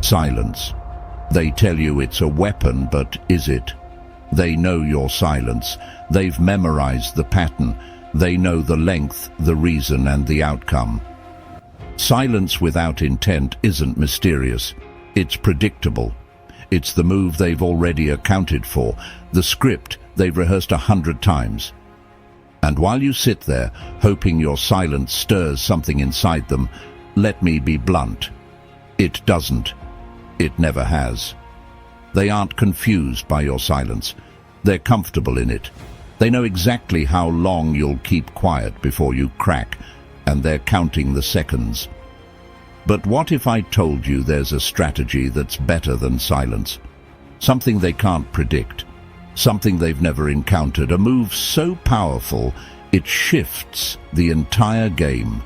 Silence. They tell you it's a weapon, but is it? They know your silence. They've memorized the pattern. They know the length, the reason, and the outcome. Silence without intent isn't mysterious. It's predictable. It's the move they've already accounted for, the script they've rehearsed 100 times. And while you sit there, hoping your silence stirs something inside them, let me be blunt. It doesn't. It never has. They aren't confused by your silence. They're comfortable in it. They know exactly how long you'll keep quiet before you crack, and they're counting the seconds. But what if I told you there's a strategy that's better than silence? Something they can't predict. Something they've never encountered. A move so powerful, it shifts the entire game,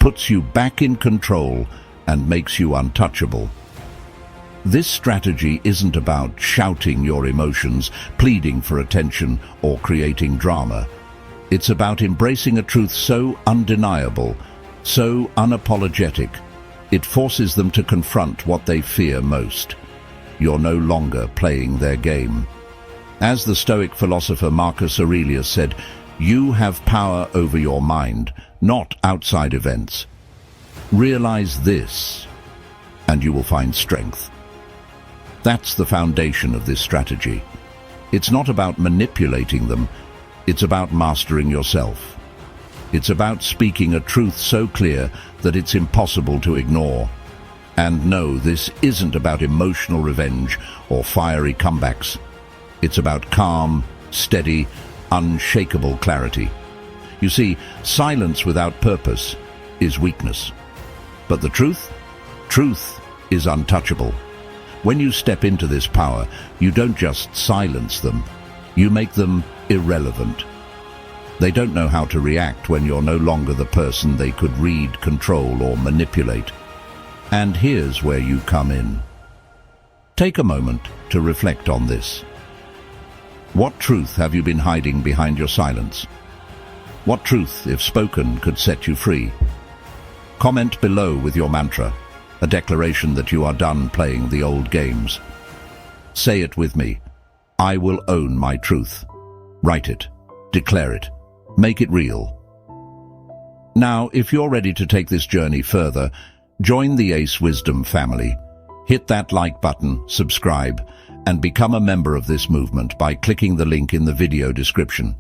puts you back in control, and makes you untouchable. This strategy isn't about shouting your emotions, pleading for attention, or creating drama. It's about embracing a truth so undeniable, so unapologetic, it forces them to confront what they fear most. You're no longer playing their game. As the Stoic philosopher Marcus Aurelius said, you have power over your mind, not outside events. Realize this, and you will find strength. That's the foundation of this strategy. It's not about manipulating them, it's about mastering yourself. It's about speaking a truth so clear that it's impossible to ignore. And no, this isn't about emotional revenge or fiery comebacks. It's about calm, steady, unshakable clarity. You see, silence without purpose is weakness. But the truth? Truth is untouchable. When you step into this power, you don't just silence them, you make them irrelevant. They don't know how to react when you're no longer the person they could read, control, or manipulate. And here's where you come in. Take a moment to reflect on this. What truth have you been hiding behind your silence? What truth, if spoken, could set you free? Comment below with your mantra, a declaration that you are done playing the old games. Say it with me. I will own my truth. Write it. Declare it. Make it real. Now, if you're ready to take this journey further, join the Ace Wisdom family. Hit that like button, subscribe, and become a member of this movement by clicking the link in the video description.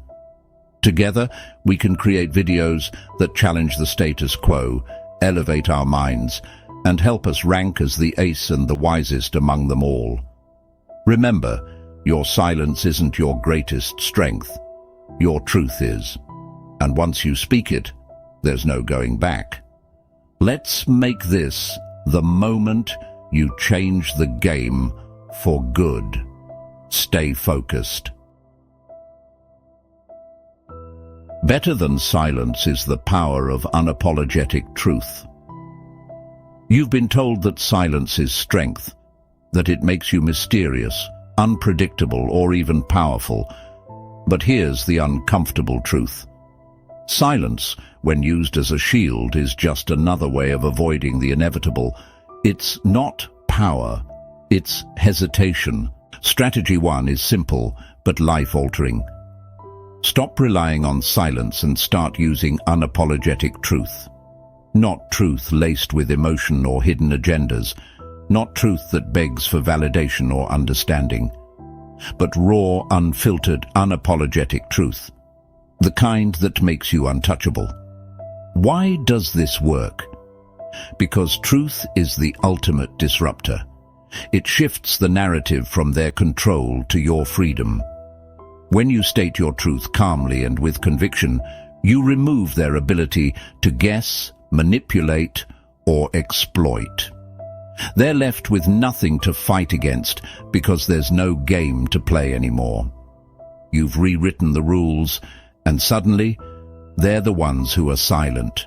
Together, we can create videos that challenge the status quo, elevate our minds, and help us rank as the ace and the wisest among them all. Remember, your silence isn't your greatest strength. Your truth is. And once you speak it, there's no going back. Let's make this the moment you change the game for good. Stay focused. Better than silence is the power of unapologetic truth. You've been told that silence is strength, that it makes you mysterious, unpredictable, or even powerful. But here's the uncomfortable truth. Silence, when used as a shield, is just another way of avoiding the inevitable. It's not power, it's hesitation. Strategy 1 is simple, but life-altering. Stop relying on silence and start using unapologetic truth. Not truth laced with emotion or hidden agendas, not truth that begs for validation or understanding, but raw, unfiltered, unapologetic truth, the kind that makes you untouchable. Why does this work? Because truth is the ultimate disruptor. It shifts the narrative from their control to your freedom. When you state your truth calmly and with conviction, you remove their ability to guess, manipulate, or exploit. They're left with nothing to fight against because there's no game to play anymore. You've rewritten the rules, and suddenly, they're the ones who are silent.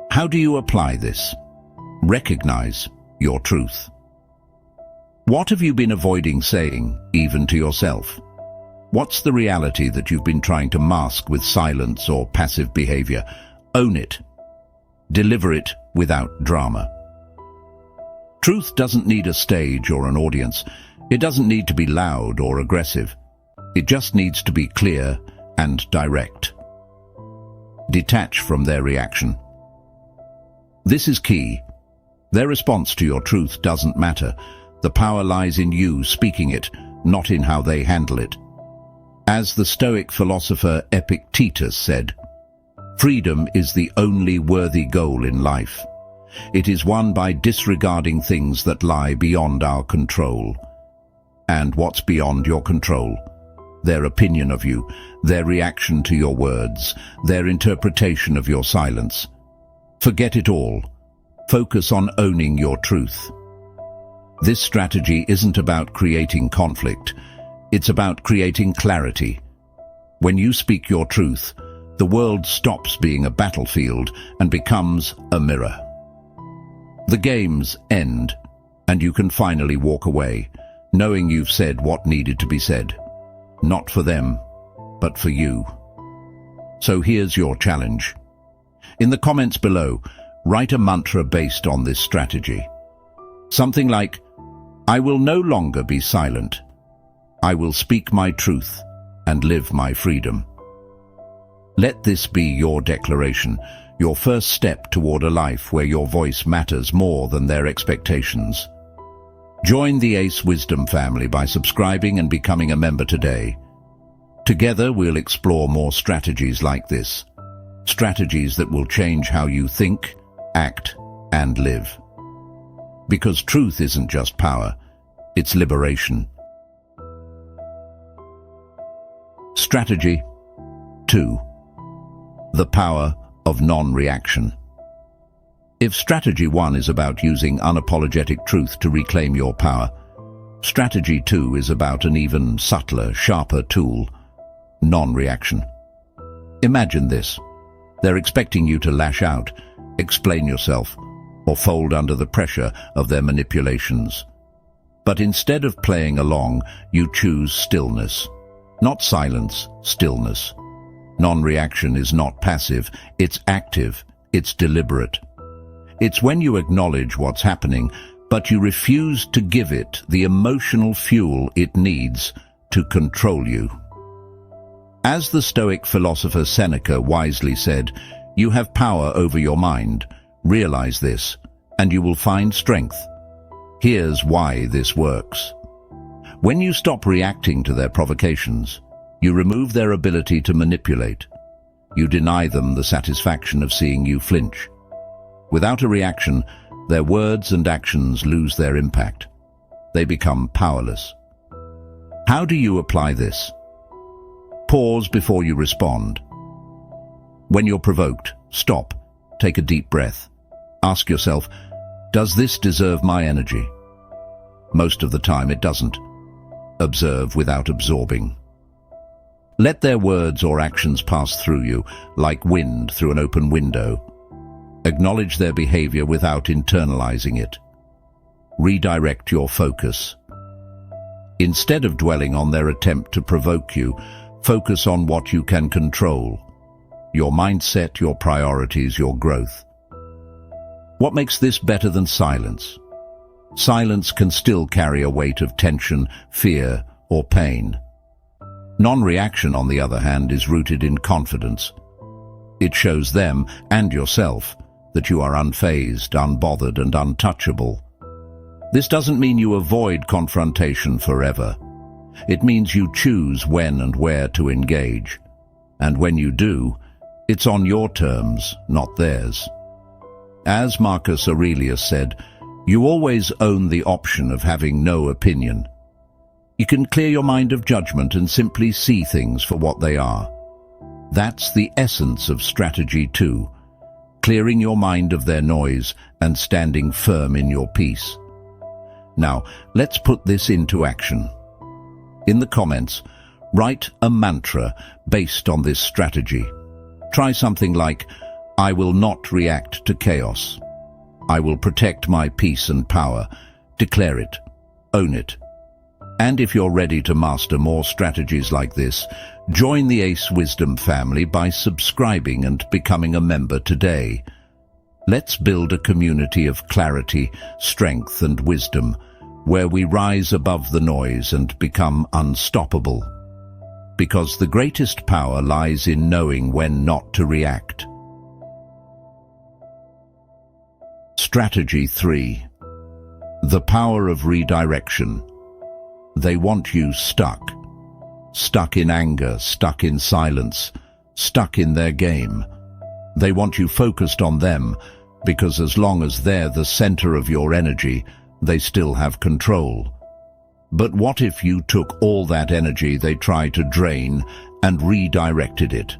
How do you apply this? Recognize your truth. What have you been avoiding saying, even to yourself? What's the reality that you've been trying to mask with silence or passive behavior? Own it. Deliver it without drama. Truth doesn't need a stage or an audience. It doesn't need to be loud or aggressive. It just needs to be clear and direct. Detach from their reaction. This is key. Their response to your truth doesn't matter. The power lies in you speaking it, not in how they handle it. As the Stoic philosopher Epictetus said, "Freedom is the only worthy goal in life. It is won by disregarding things that lie beyond our control." And what's beyond your control? Their opinion of you, their reaction to your words, their interpretation of your silence. Forget it all. Focus on owning your truth. This strategy isn't about creating conflict. It's about creating clarity. When you speak your truth, the world stops being a battlefield and becomes a mirror. The games end, and you can finally walk away, knowing you've said what needed to be said. Not for them, but for you. So here's your challenge. In the comments below, write a mantra based on this strategy. Something like, "I will no longer be silent. I will speak my truth and live my freedom." Let this be your declaration, your first step toward a life where your voice matters more than their expectations. Join the Ace Wisdom family by subscribing and becoming a member today. Together we'll explore more strategies like this. Strategies that will change how you think, act, and live. Because truth isn't just power, it's liberation. Strategy 2. The power of non-reaction. If strategy 1 is about using unapologetic truth to reclaim your power, strategy 2 is about an even subtler, sharper tool, non-reaction. Imagine this. They're expecting you to lash out, explain yourself, or fold under the pressure of their manipulations. But instead of playing along, you choose stillness. Not silence, stillness. Non-reaction is not passive, it's active, it's deliberate. It's when you acknowledge what's happening, but you refuse to give it the emotional fuel it needs to control you. As the Stoic philosopher Seneca wisely said, "You have power over your mind. Realize this, and you will find strength." Here's why this works. When you stop reacting to their provocations, you remove their ability to manipulate. You deny them the satisfaction of seeing you flinch. Without a reaction, their words and actions lose their impact. They become powerless. How do you apply this? Pause before you respond. When you're provoked, stop, take a deep breath. Ask yourself, does this deserve my energy? Most of the time it doesn't. Observe without absorbing. Let their words or actions pass through you, like wind through an open window. Acknowledge their behavior without internalizing it. Redirect your focus. Instead of dwelling on their attempt to provoke you, focus on what you can control. Your mindset, your priorities, your growth. What makes this better than silence? Silence can still carry a weight of tension, fear, or pain. Non-reaction, on the other hand, is rooted in confidence. It shows them, and yourself, that you are unfazed, unbothered, and untouchable. This doesn't mean you avoid confrontation forever. It means you choose when and where to engage. And when you do, it's on your terms, not theirs. As Marcus Aurelius said, you always own the option of having no opinion. You can clear your mind of judgment and simply see things for what they are. That's the essence of strategy 2, clearing your mind of their noise and standing firm in your peace. Now, let's put this into action. In the comments, write a mantra based on this strategy. Try something like, "I will not react to chaos. I will protect my peace and power." Declare it. Own it. And if you're ready to master more strategies like this, join the Ace Wisdom family by subscribing and becoming a member today. Let's build a community of clarity, strength and wisdom, where we rise above the noise and become unstoppable. Because the greatest power lies in knowing when not to react. Strategy 3. The power of redirection. They want you stuck. Stuck in anger, stuck in silence, stuck in their game. They want you focused on them, because as long as they're the center of your energy, they still have control. But what if you took all that energy they try to drain and redirected it?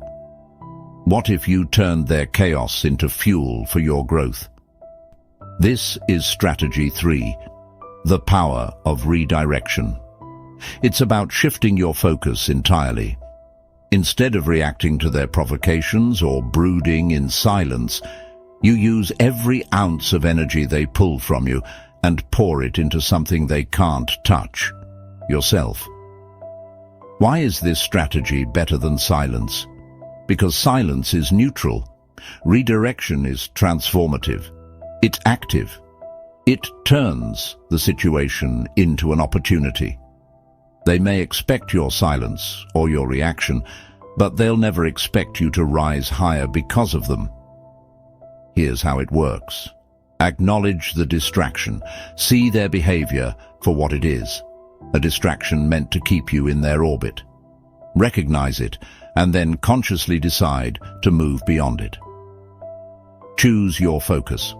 What if you turned their chaos into fuel for your growth? This is strategy 3, the power of redirection. It's about shifting your focus entirely. Instead of reacting to their provocations or brooding in silence, you use every ounce of energy they pull from you and pour it into something they can't touch, yourself. Why is this strategy better than silence? Because silence is neutral. Redirection is transformative. It's active. It turns the situation into an opportunity. They may expect your silence or your reaction, but they'll never expect you to rise higher because of them. Here's how it works. Acknowledge the distraction. See their behavior for what it is, a distraction meant to keep you in their orbit. Recognize it, and then consciously decide to move beyond it. Choose your focus.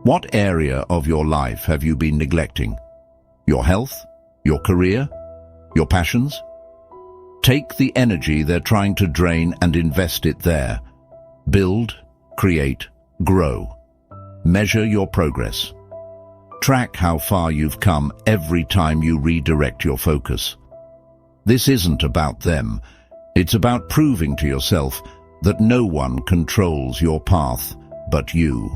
What area of your life have you been neglecting? Your health? Your career? Your passions? Take the energy they're trying to drain and invest it there. Build, create, grow. Measure your progress. Track how far you've come every time you redirect your focus. This isn't about them. It's about proving to yourself that no one controls your path but you.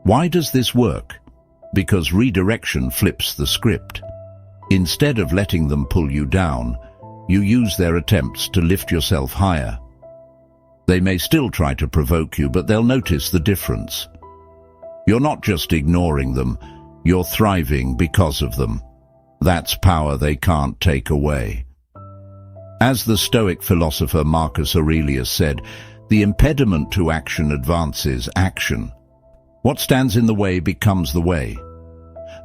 Why does this work? Because redirection flips the script. Instead of letting them pull you down, you use their attempts to lift yourself higher. They may still try to provoke you, but they'll notice the difference. You're not just ignoring them, you're thriving because of them. That's power they can't take away. As the Stoic philosopher Marcus Aurelius said, the impediment to action advances action. What stands in the way becomes the way.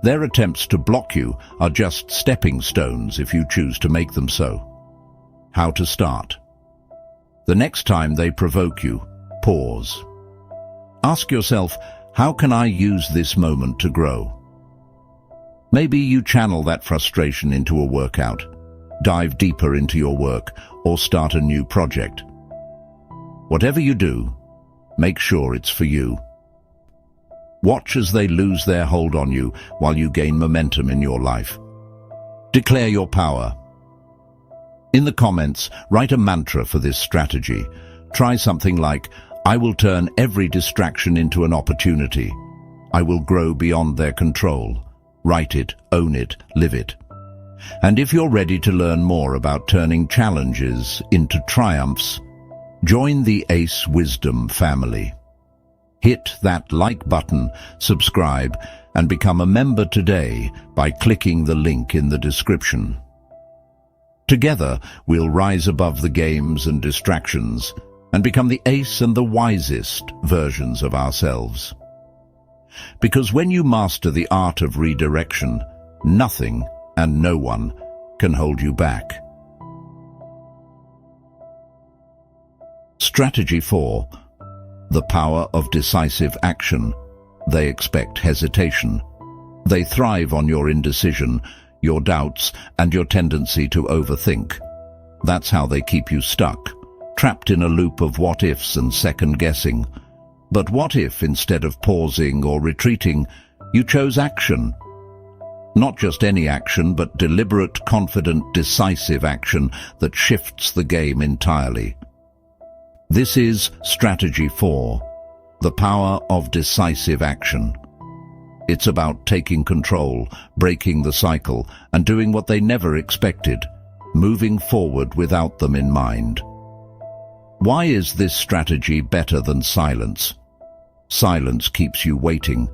Their attempts to block you are just stepping stones if you choose to make them so. How to start? The next time they provoke you, pause. Ask yourself, how can I use this moment to grow? Maybe you channel that frustration into a workout, dive deeper into your work, or start a new project. Whatever you do, make sure it's for you. Watch as they lose their hold on you while you gain momentum in your life. Declare your power. In the comments, write a mantra for this strategy. Try something like, I will turn every distraction into an opportunity. I will grow beyond their control. Write it, own it, live it. And if you're ready to learn more about turning challenges into triumphs, join the Ace Wisdom family. Hit that like button, subscribe, and become a member today by clicking the link in the description. Together, we'll rise above the games and distractions and become the ace and the wisest versions of ourselves. Because when you master the art of redirection, nothing and no one can hold you back. Strategy 4. The power of decisive action. They expect hesitation. They thrive on your indecision, your doubts, and your tendency to overthink. That's how they keep you stuck, trapped in a loop of what-ifs and second-guessing. But what if, instead of pausing or retreating, you chose action? Not just any action, but deliberate, confident, decisive action that shifts the game entirely. This is Strategy 4, the power of decisive action. It's about taking control, breaking the cycle, and doing what they never expected, moving forward without them in mind. Why is this strategy better than silence? Silence keeps you waiting.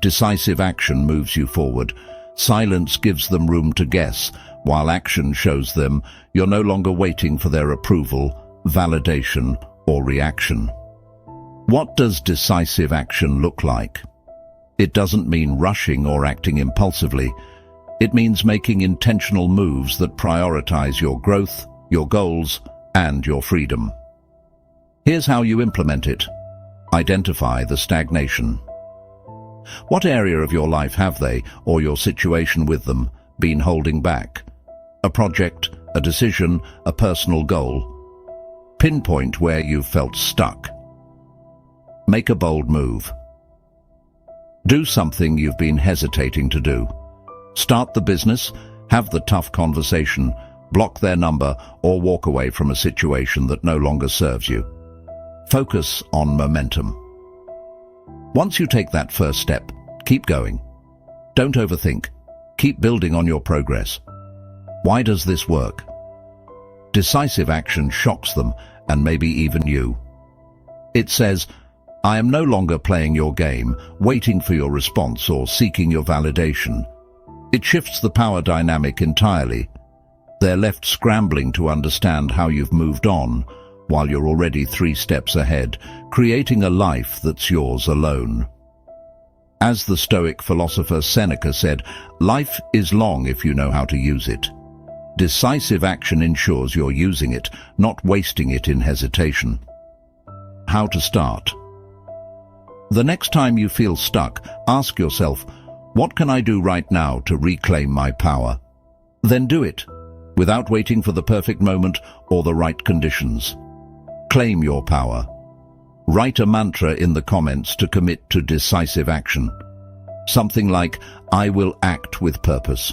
Decisive action moves you forward. Silence gives them room to guess, while action shows them you're no longer waiting for their approval, validation, or reaction. What does decisive action look like? It doesn't mean rushing or acting impulsively. It means making intentional moves that prioritize your growth, your goals, and your freedom. Here's how you implement it. Identify the stagnation. What area of your life have they, or your situation with them, been holding back? A project, a decision, a personal goal? Pinpoint where you've felt stuck. Make a bold move. Do something you've been hesitating to do. Start the business, have the tough conversation, block their number, or walk away from a situation that no longer serves you. Focus on momentum. Once you take that first step, keep going. Don't overthink. Keep building on your progress. Why does this work? Decisive action shocks them, and maybe even you. It says, I am no longer playing your game, waiting for your response or seeking your validation. It shifts the power dynamic entirely. They're left scrambling to understand how you've moved on, while you're already 3 steps ahead, creating a life that's yours alone. As the Stoic philosopher Seneca said, life is long if you know how to use it. Decisive action ensures you're using it, not wasting it in hesitation. How to start? The next time you feel stuck, ask yourself, what can I do right now to reclaim my power? Then do it, without waiting for the perfect moment or the right conditions. Claim your power. Write a mantra in the comments to commit to decisive action. Something like, I will act with purpose.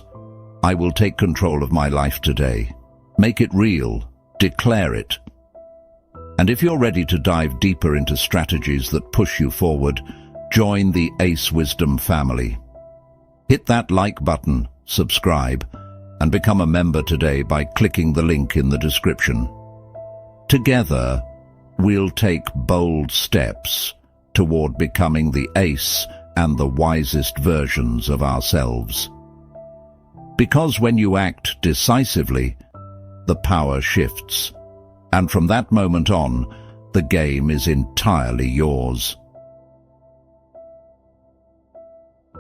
I will take control of my life today. Make it real. Declare it. And if you're ready to dive deeper into strategies that push you forward, join the Ace Wisdom family. Hit that like button, subscribe, and become a member today by clicking the link in the description. Together, we'll take bold steps toward becoming the ace and the wisest versions of ourselves. Because when you act decisively, the power shifts, and from that moment on, the game is entirely yours.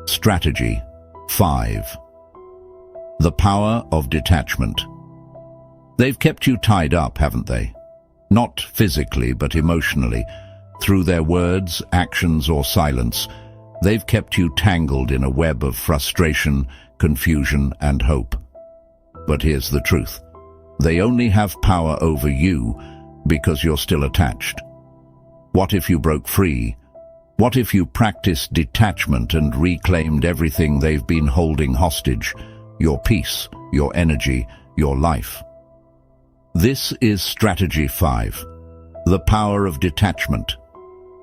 Strategy 5. The Power of Detachment. They've kept you tied up, haven't they? Not physically, but emotionally. Through their words, actions, or silence, they've kept you tangled in a web of frustration, confusion, and hope. But here's the truth. They only have power over you because you're still attached. What if you broke free? What if you practiced detachment and reclaimed everything they've been holding hostage? Your peace, your energy, your life. This is Strategy 5, the Power of Detachment.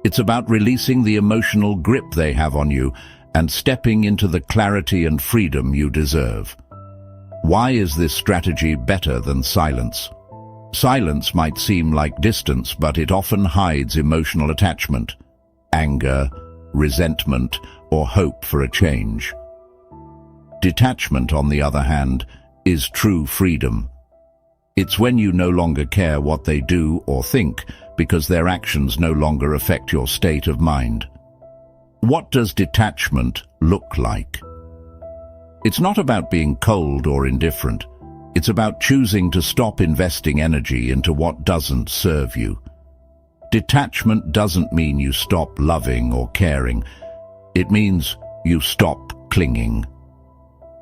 It's about releasing the emotional grip they have on you and stepping into the clarity and freedom you deserve. Why is this strategy better than silence? Silence might seem like distance, but it often hides emotional attachment, anger, resentment, or hope for a change. Detachment, on the other hand, is true freedom. It's when you no longer care what they do or think because their actions no longer affect your state of mind. What does detachment look like? It's not about being cold or indifferent. It's about choosing to stop investing energy into what doesn't serve you. Detachment doesn't mean you stop loving or caring. It means you stop clinging.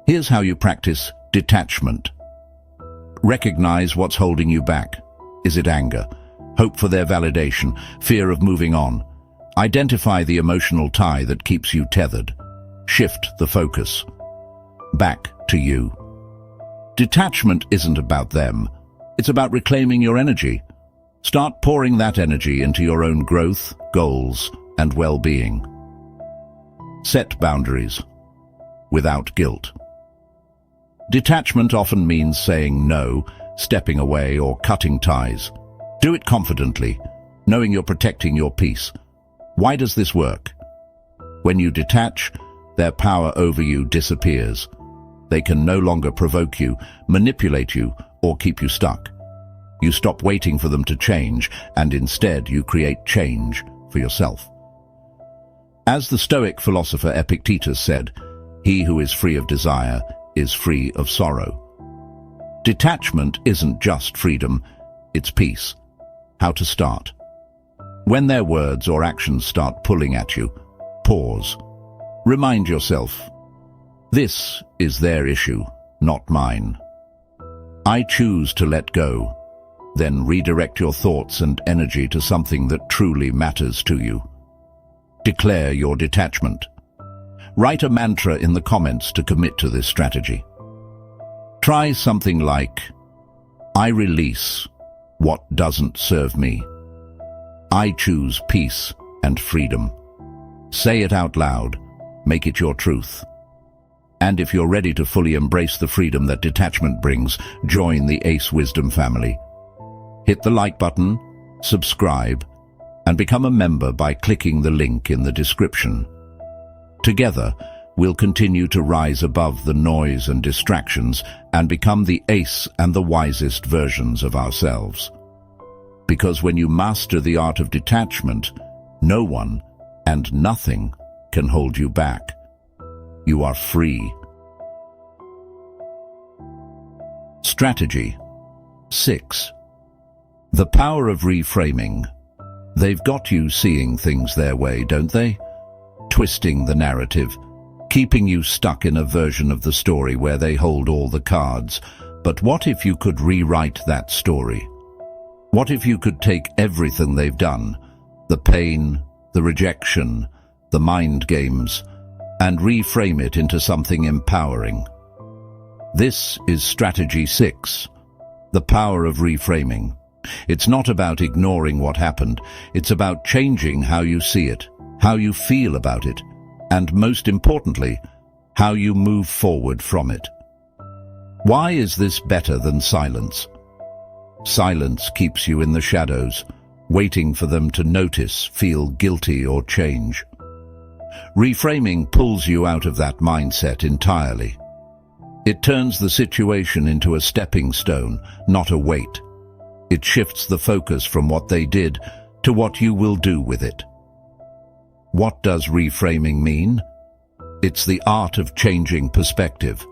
Here's how you practice detachment. Recognize what's holding you back. Is it anger? Hope for their validation? Fear of moving on? Identify the emotional tie that keeps you tethered. Shift the focus. Back to you. Detachment isn't about them. It's about reclaiming your energy. Start pouring that energy into your own growth, goals, and well-being. Set boundaries. Without guilt. Detachment often means saying no, stepping away, or cutting ties. Do it confidently, knowing you're protecting your peace. Why does this work? When you detach, their power over you disappears. They can no longer provoke you, manipulate you, or keep you stuck. You stop waiting for them to change, and instead you create change for yourself. As the Stoic philosopher Epictetus said, "He who is free of desire is free of sorrow." Detachment isn't just freedom, it's peace. How to start? When their words or actions start pulling at you, pause. Remind yourself, this is their issue, not mine. I choose to let go. Then redirect your thoughts and energy to something that truly matters to you. Declare your detachment. Write a mantra in the comments to commit to this strategy. Try something like, I release what doesn't serve me. I choose peace and freedom. Say it out loud. Make it your truth. And if you're ready to fully embrace the freedom that detachment brings, join the Ace Wisdom family. Hit the like button, subscribe, and become a member by clicking the link in the description. Together, we'll continue to rise above the noise and distractions and become the ace and the wisest versions of ourselves. Because when you master the art of detachment, no one and nothing can hold you back. You are free. Strategy 6. The power of reframing. They've got you seeing things their way, don't they? Twisting the narrative, keeping you stuck in a version of the story where they hold all the cards. But what if you could rewrite that story? What if you could take everything they've done, the pain, the rejection, the mind games, and reframe it into something empowering? This is Strategy 6, the power of reframing. It's not about ignoring what happened, it's about changing how you see it, how you feel about it, and most importantly, how you move forward from it. Why is this better than silence? Silence keeps you in the shadows, waiting for them to notice, feel guilty, or change. Reframing pulls you out of that mindset entirely. It turns the situation into a stepping stone, not a weight. It shifts the focus from what they did to what you will do with it. What does reframing mean? It's the art of changing perspective.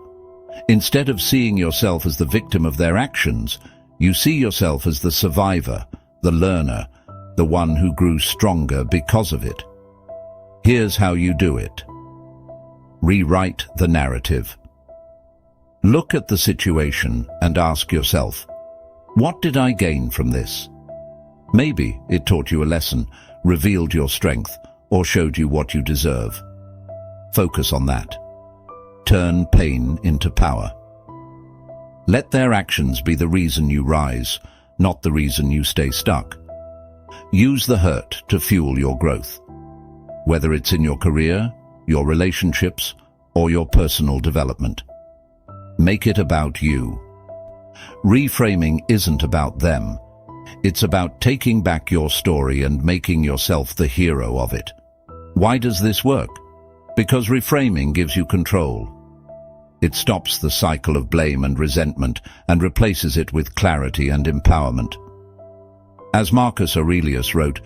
Instead of seeing yourself as the victim of their actions, you see yourself as the survivor, the learner, the one who grew stronger because of it. Here's how you do it. Rewrite the narrative. Look at the situation and ask yourself, what did I gain from this? Maybe it taught you a lesson, revealed your strength, or showed you what you deserve. Focus on that. Turn pain into power. Let their actions be the reason you rise, not the reason you stay stuck. Use the hurt to fuel your growth, whether it's in your career, your relationships, or your personal development. Make it about you. Reframing isn't about them. It's about taking back your story and making yourself the hero of it. Why does this work? Because reframing gives you control. It stops the cycle of blame and resentment and replaces it with clarity and empowerment. As Marcus Aurelius wrote,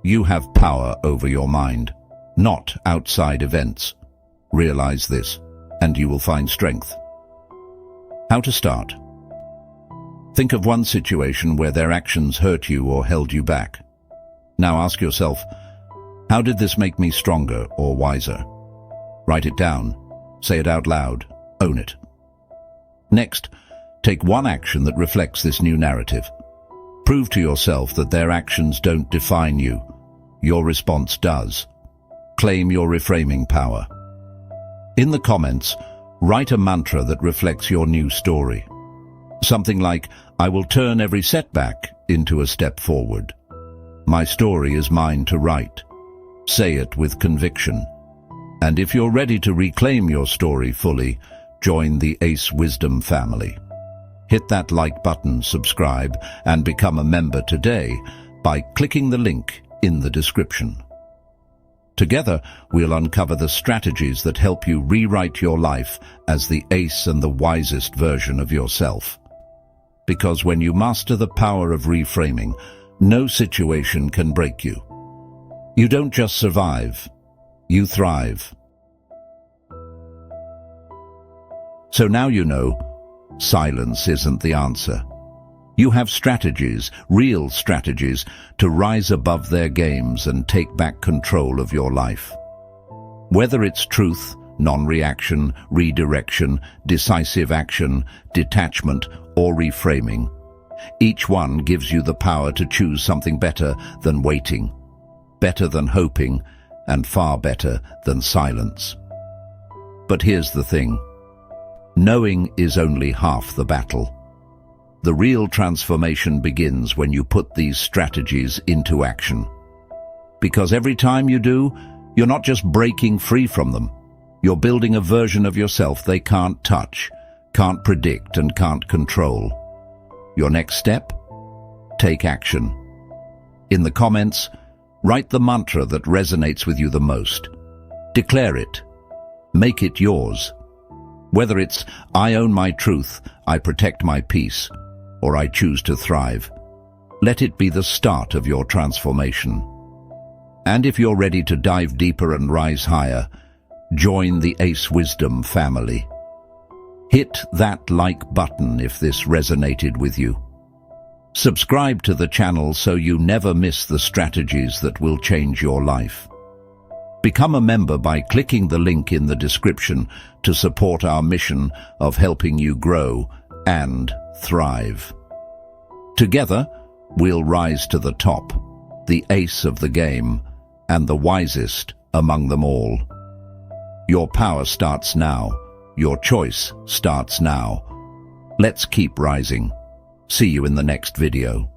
you have power over your mind, not outside events. Realize this, and you will find strength. How to start? Think of one situation where their actions hurt you or held you back. Now ask yourself, how did this make me stronger or wiser? Write it down. Say it out loud. Own it. Next, take one action that reflects this new narrative. Prove to yourself that their actions don't define you. Your response does. Claim your reframing power. In the comments, write a mantra that reflects your new story. Something like, I will turn every setback into a step forward. My story is mine to write. Say it with conviction. And if you're ready to reclaim your story fully, join the Ace Wisdom family. Hit that like button, subscribe, and become a member today by clicking the link in the description. Together, we'll uncover the strategies that help you rewrite your life as the ace and the wisest version of yourself. Because when you master the power of reframing, no situation can break you. You don't just survive, you thrive. So now you know, silence isn't the answer. You have strategies, real strategies, to rise above their games and take back control of your life. Whether it's truth, non-reaction, redirection, decisive action, detachment, or reframing, each one gives you the power to choose something better than waiting, better than hoping, and far better than silence. But here's the thing. Knowing is only half the battle. The real transformation begins when you put these strategies into action. Because every time you do, you're not just breaking free from them. You're building a version of yourself they can't touch, can't predict, and can't control. Your next step? Take action. In the comments, write the mantra that resonates with you the most. Declare it. Make it yours. Whether it's, I own my truth, I protect my peace, or I choose to thrive, let it be the start of your transformation. And if you're ready to dive deeper and rise higher, join the Ace Wisdom family. Hit that like button if this resonated with you. Subscribe to the channel so you never miss the strategies that will change your life. Become a member by clicking the link in the description to support our mission of helping you grow and thrive. Together, we'll rise to the top, the ace of the game, and the wisest among them all. Your power starts now. Your choice starts now. Let's keep rising. See you in the next video.